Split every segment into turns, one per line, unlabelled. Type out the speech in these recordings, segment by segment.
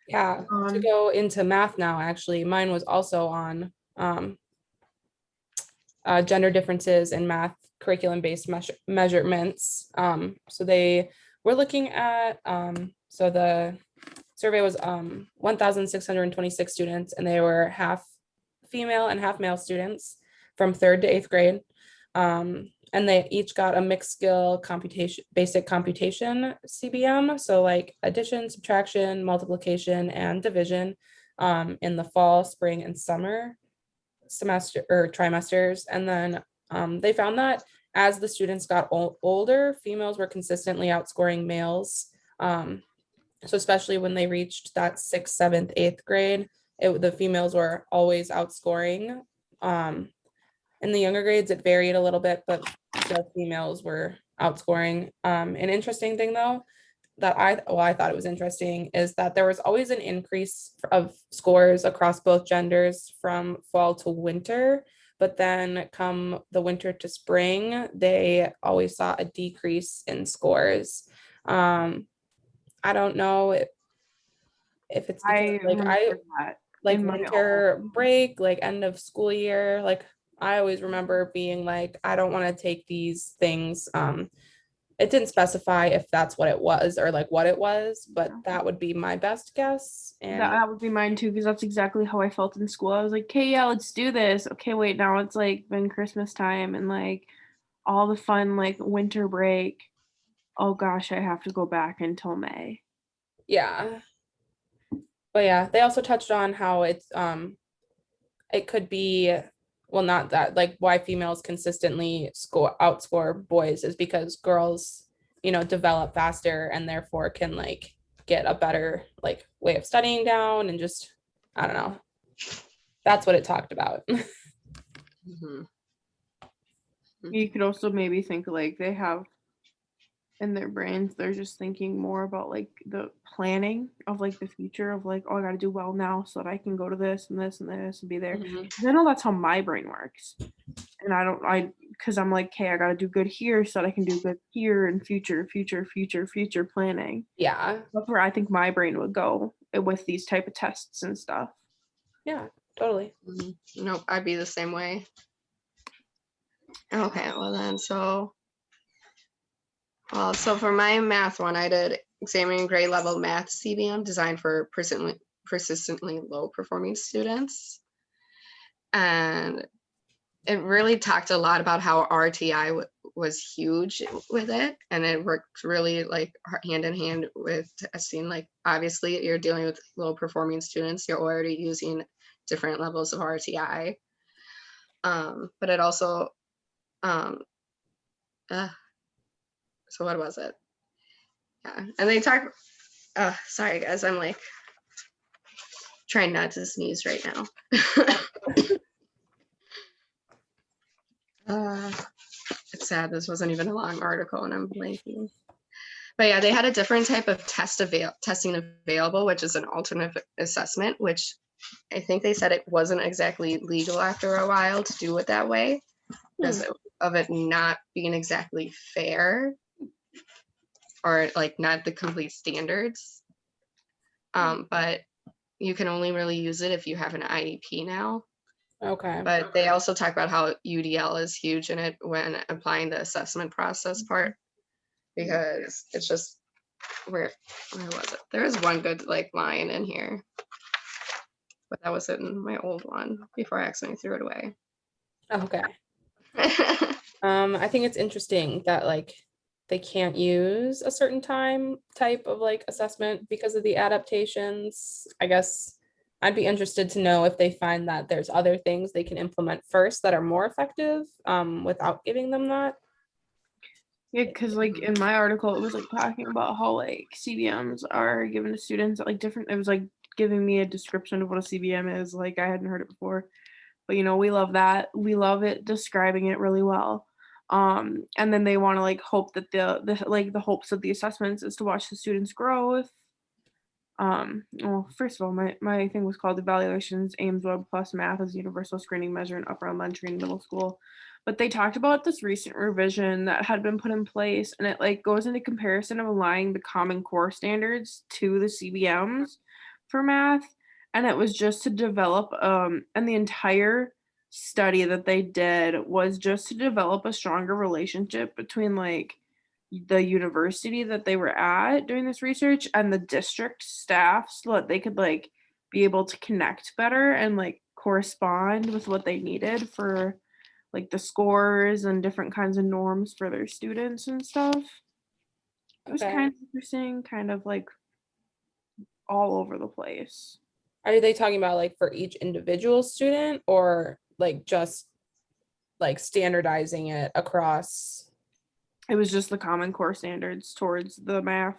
Yeah, to go into math now, actually, mine was also on gender differences in math curriculum-based measurements. So they were looking at, so the survey was 1,626 students, and they were half female and half male students from 3rd to 8th grade. And they each got a mixed skill computation, basic computation CBM. So like addition, subtraction, multiplication, and division in the fall, spring, and summer semester or trimesters. And then they found that as the students got older, females were consistently outscoring males. So especially when they reached that 6th, 7th, 8th grade, the females were always outscoring. In the younger grades, it varied a little bit, but the females were outscoring. An interesting thing though, that I thought it was interesting is that there was always an increase of scores across both genders from fall to winter, but then come the winter to spring, they always saw a decrease in scores. I don't know if it's because like winter break, like end of school year, like I always remember being like, I don't want to take these things. It didn't specify if that's what it was or like what it was, but that would be my best guess. And
that would be mine too, because that's exactly how I felt in school. I was like, okay, yeah, let's do this. Okay, wait, now it's like been Christmas time and like all the fun like winter break. Oh gosh, I have to go back until May.
yeah. But yeah, they also touched on how it could be, well, not that, like why females consistently outscore boys is because girls, develop faster and therefore can like get a better like way of studying down and just, I don't know. That's what it talked about.
Mm-hmm. You could also maybe think like they have in their brains, they're just thinking more about like the planning of like the future of like, oh, I got to do well now so that I can go to this and this and this and be there. Mm-hmm. I know that's how my brain works. And because I'm like, hey, I got to do good here so that I can do good here and future planning.
Yeah.
That's where I think my brain would go with these type of tests and stuff.
Yeah, totally.
Mm-hmm. Nope, I'd be the same way. Okay, well then, so for my math one, I did examining grade level math CBM designed for persistently low performing students. And it really talked a lot about how RTI was huge with it. And it worked really like hand in hand with testing. Like obviously you're dealing with low performing students, you're already using different levels of RTI. But it also, so what was it? Yeah, and they talk, sorry guys, I'm like trying not to sneeze right now. It's sad, this wasn't even a long article and I'm blanking. But yeah, they had a different type of testing available, which is an alternate assessment, which I think they said it wasn't exactly legal after a while to do it that way because of it not being exactly fair or like not the complete standards. But you can only really use it if you have an IEP now.
Okay.
But they also talk about how UDL is huge in it when applying the assessment process part, because it's just where was it? There was one good like line in here, but that was in my old one before I accidentally threw it away.
Okay. I think it's interesting that like they can't use a certain type of like assessment because of the adaptations. I guess I'd be interested to know if they find that there's other things they can implement first that are more effective without giving them that.
Yeah, because like in my article, it was like talking about how like CBMs are given to students at like different, it was like giving me a description of what a CBM is. Like I hadn't heard it before, but we love that. We love it describing it really well. And then they want to like hope that the hopes of the assessments is to watch the students' growth. Well, first of all, my thing was called Evaluations Ames Web Plus Math as Universal Screening Measure in Upper Elementary and Middle School. But they talked about this recent revision that had been put in place, and it like goes into comparison of aligning the Common Core standards to the CBMs for math, and it was just to develop and the entire study that they did was just to develop a stronger relationship between like the university that they were at doing this research and the district staff so that they could like be able to connect better and like correspond with what they needed for like the scores and different kinds of norms for their students and stuff. It was
Okay.
kind of interesting, kind of like all over the place.
Are they talking about like for each individual student or like just like standardizing it across?
It was just the Common Core standards towards the math.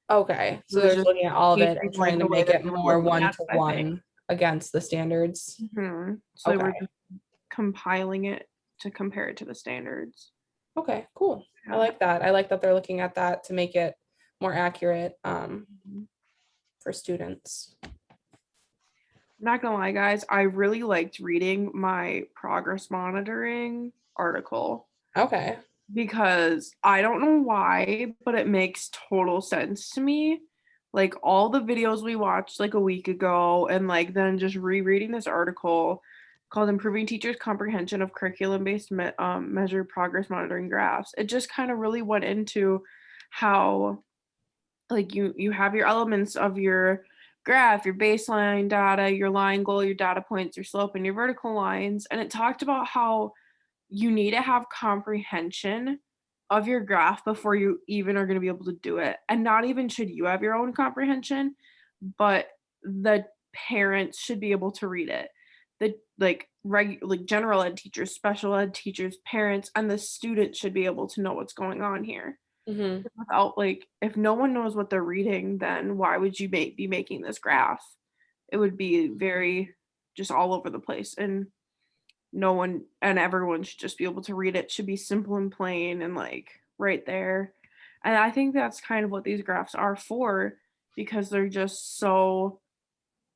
Okay, so
It was
they're
just
looking at all of it and
changing, like,
trying to
the way
make
that
it
they were
more
looking at it, I think.
one-to-one against the standards.
So they were
Okay.
just compiling it to compare it to the standards.
Okay, cool. I
Yeah.
like that. I like that they're looking at that to make it more accurate for students.
I'm not gonna lie, guys, I really liked reading my progress monitoring article
Okay.
because I don't know why, but it makes total sense to me. Like all the videos we watched like a week ago, and like then just rereading this article called Improving Teachers' Comprehension of Curriculum-Based Measured Progress Monitoring Graphs. It just kind of really went into how like you have your elements of your graph, your baseline data, your line goal, your data points, your slope, and your vertical lines. And it talked about how you need to have comprehension of your graph before you even are going to be able to do it. And not even should you have your own comprehension, but the parents should be able to read it. The like general ed teachers, special ed teachers, parents, and the students should be able to know what's going on here.
Mhm.
Without like, if no one knows what they're reading, then why would you be making this graph? It would be very just all over the place, and no one and everyone should just be able to read it. Should be simple and plain and like right there. And I think that's kind of what these graphs are for, because they're just so,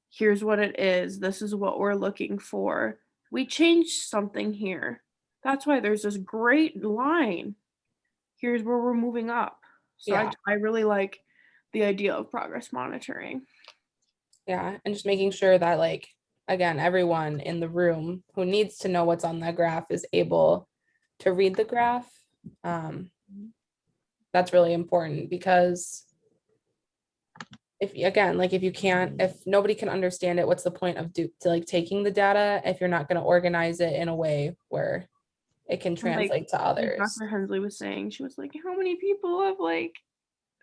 here's what it is, this is what we're looking for, we changed something here, that's why there's this great line, here's where we're moving up. So
Yeah.
I really like the idea of progress monitoring.
Yeah, and just making sure that like again, everyone in the room who needs to know what's on the graph is able to read the graph. That's really important because if again, like if you can't, if nobody can understand it, what's the point of to like taking the data if you're not going to organize it in a way where it can
Like,
translate to others?
Dr. Hensley was saying, she was like, how many people have like,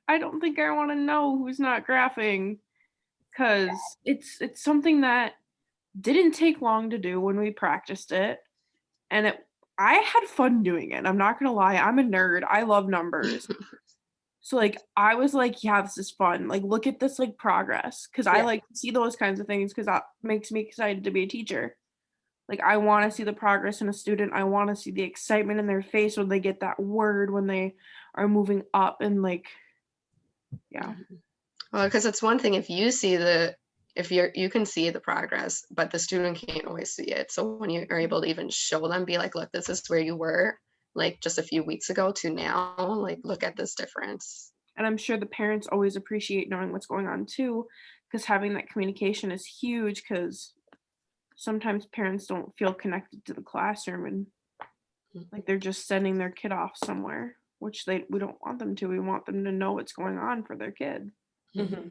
I don't think I want to know who's not graphing, because it's something that didn't take long to do when we practiced it, and I had fun doing it. I'm not gonna lie, I'm a nerd. I love numbers. So like I was like, yeah, this is fun. Like look at this like progress, because I
Yeah.
like to see those kinds of things because that makes me excited to be a teacher. Like I want to see the progress in a student. I want to see the excitement in their face when they get that word, when they are moving up, and like, yeah.
Well, because it's one thing if you can see the progress, but the student can't always see it. So when you are able to even show them, be like, look, this is where you were like just a few weeks ago to now, like look at this difference.
And I'm sure the parents always appreciate knowing what's going on too, because having that communication is huge, because sometimes parents don't feel connected to the classroom, and like they're just sending their kid off somewhere, which we don't want them to. We want them to know what's going on for their kid.
Mhm.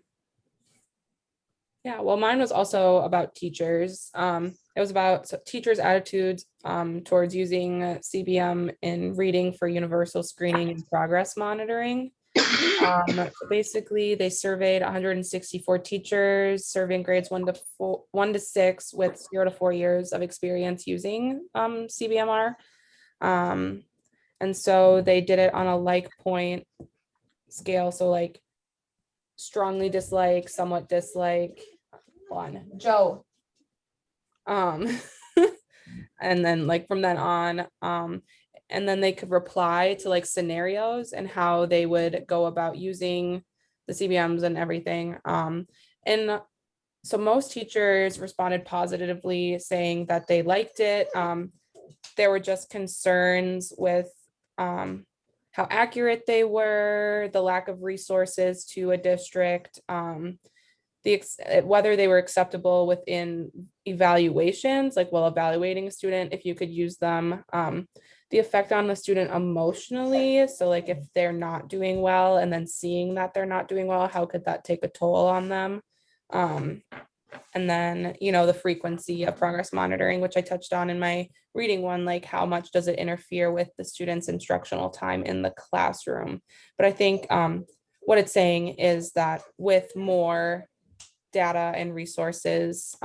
Yeah, well, mine was also about teachers. It was about teachers' attitudes towards using CBM in reading for universal screening and progress monitoring. So basically, they surveyed 164 teachers, serving grades 1 to 6 with 0 to 4 years of experience using CBMR. And so they did it on a like point scale. So like strongly dislike, somewhat dislike. On Joe. And then like from then on, and then they could reply to like scenarios and how they would go about using the CBMs and everything. And so most teachers responded positively, saying that they liked it. There were just concerns with how accurate they were, the lack of resources to a district, whether they were acceptable within evaluations, like while evaluating a student, if you could use them, the effect on the student emotionally. So like if they're not doing well and then seeing that they're not doing well, how could that take a toll on them? And then, the frequency of progress monitoring, which I touched on in my reading one, like how much does it interfere with the student's instructional time in the classroom? But I think what it's saying is that with more data and resources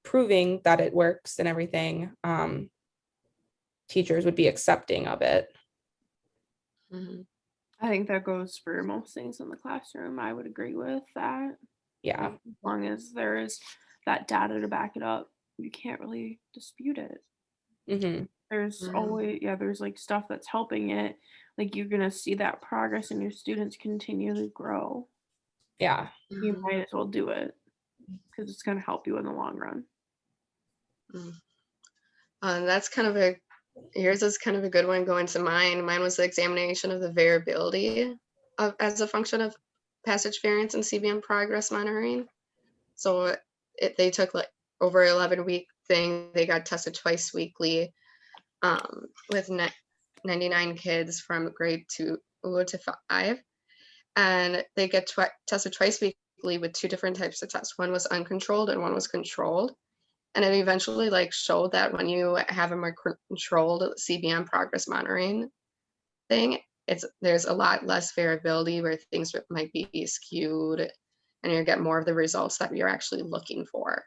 proving that it works and everything, teachers would be accepting of it.
Mhm.
I think that goes for most things in the classroom. I would agree with that.
Yeah.
As long as there is that data to back it up, you can't really dispute it.
Mm-hmm.
There's
Mhm.
always, there's like stuff that's helping it. Like you're gonna see that progress and your students continually grow.
Yeah.
You
Mhm.
might as well do it because it's gonna help you in the long run.
That's kind of yours is kind of a good one going to mine. Mine was the examination of the variability as a function of passage variance and CBM progress monitoring. So they took like over 11-week thing. They got tested twice weekly with 99 kids from grade 2 to 5. And they get tested twice weekly with 2 different types of tests. One was uncontrolled and one was controlled. And it eventually showed that when you have a more controlled CBM progress monitoring thing, there's a lot less variability where things might be skewed and you get more of the results that you're actually looking for.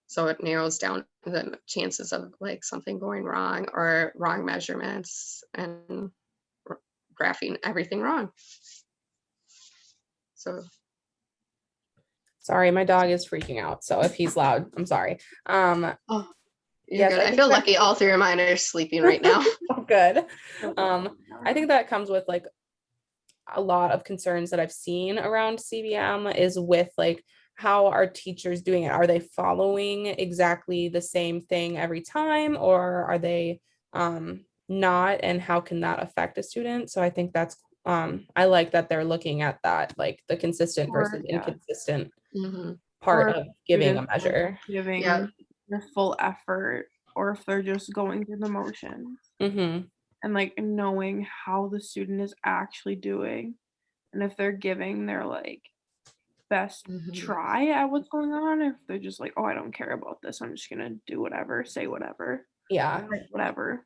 So it narrows down the chances of something going wrong or wrong measurements and graphing everything wrong. So
Sorry, my dog is freaking out. So if he's loud, I'm sorry.
you're
Yes,
good. I feel lucky all 3 of mine are sleeping right now.
Good. I think that comes with a lot of concerns that I've seen around CBM is with how are teachers doing it? Are they following exactly the same thing every time, or are they not? And how can that affect a student? So I think that's I like that they're looking at that, like the consistent versus inconsistent part of giving a measure.
Giving their full effort, or if they're just going through the motions.
Mm-hmm.
And knowing how the student is actually doing, and if they're giving their best try at what's going on, or if they're just oh, I don't care about this, I'm just gonna do whatever, say whatever, whatever.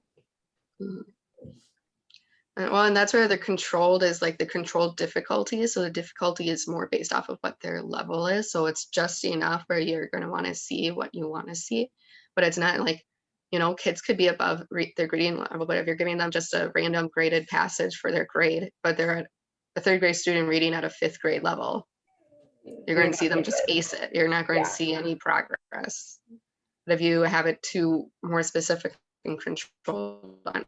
And that's where the controlled is the controlled difficulty. So the difficulty is more based off of what their level is. So it's just enough where you're going to want to see what you want to see, but it's not kids could be above their grading level, but if you're giving them just a random graded passage for their grade, but they're a 3rd grade student reading at a 5th grade level, you're going to see them just ace it. You're not going to see any progress. But if you have it too more specific and controlled on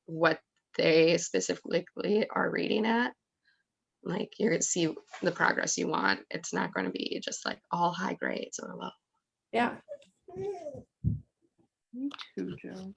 what they specifically are reading at, you're going to see the progress you want. It's not going to be just all high grades or low.
Yeah.
Me too, Joe.